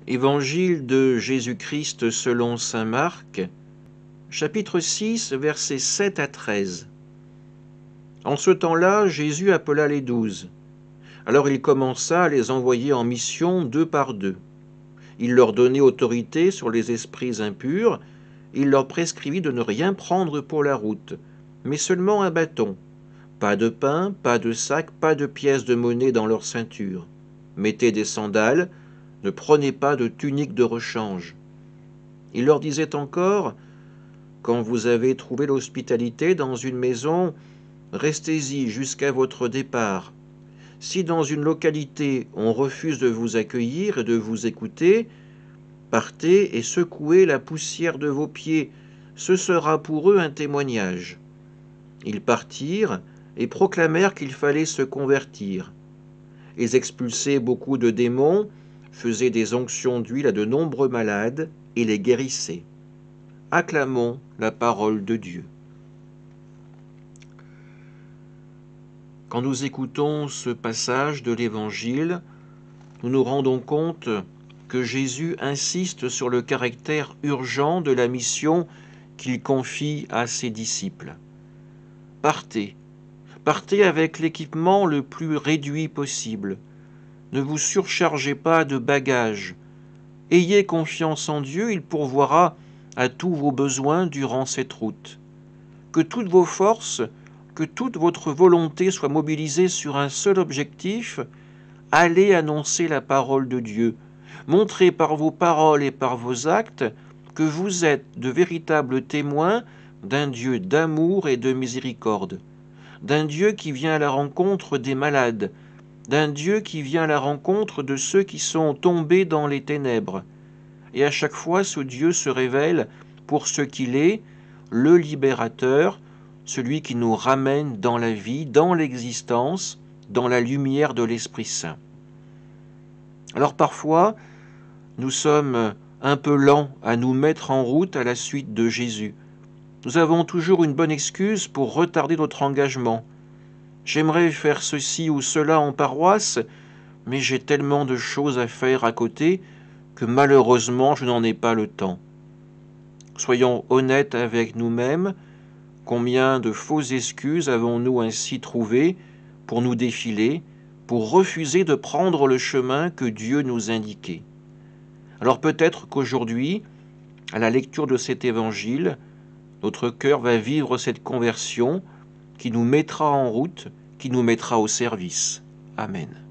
Évangile de Jésus-Christ selon saint Marc, chapitre 6, versets 7 à 13. En ce temps-là, Jésus appela les 12. Alors il commença à les envoyer en mission 2 par 2. Il leur donnait autorité sur les esprits impurs. Il leur prescrivit de ne rien prendre pour la route, mais seulement un bâton. Pas de pain, pas de sac, pas de pièces de monnaie dans leur ceinture. Mettez des sandales, ne prenez pas de tunique de rechange. Il leur disait encore, quand vous avez trouvé l'hospitalité dans une maison, restez-y jusqu'à votre départ. Si dans une localité on refuse de vous accueillir et de vous écouter, partez et secouez la poussière de vos pieds, ce sera pour eux un témoignage. Ils partirent et proclamèrent qu'il fallait se convertir. Ils expulsaient beaucoup de démons, faisaient des onctions d'huile à de nombreux malades et les guérissaient. Acclamons la parole de Dieu. Quand nous écoutons ce passage de l'Évangile, nous nous rendons compte que Jésus insiste sur le caractère urgent de la mission qu'il confie à ses disciples. Partez, partez avec l'équipement le plus réduit possible. Ne vous surchargez pas de bagages. Ayez confiance en Dieu, il pourvoira à tous vos besoins durant cette route. Que toutes vos forces, que toute votre volonté soit mobilisée sur un seul objectif, allez annoncer la parole de Dieu. Montrez par vos paroles et par vos actes que vous êtes de véritables témoins d'un Dieu d'amour et de miséricorde, d'un Dieu qui vient à la rencontre des malades, d'un Dieu qui vient à la rencontre de ceux qui sont tombés dans les ténèbres. Et à chaque fois, ce Dieu se révèle pour ce qu'il est, le libérateur, celui qui nous ramène dans la vie, dans l'existence, dans la lumière de l'Esprit Saint. Alors parfois, nous sommes un peu lents à nous mettre en route à la suite de Jésus. Nous avons toujours une bonne excuse pour retarder notre engagement. J'aimerais faire ceci ou cela en paroisse, mais j'ai tellement de choses à faire à côté que malheureusement je n'en ai pas le temps. Soyons honnêtes avec nous-mêmes, combien de fausses excuses avons-nous ainsi trouvées pour nous défiler, pour refuser de prendre le chemin que Dieu nous indiquait. Alors peut-être qu'aujourd'hui, à la lecture de cet évangile, notre cœur va vivre cette conversion qui nous mettra en route, qui nous mettra au service. Amen.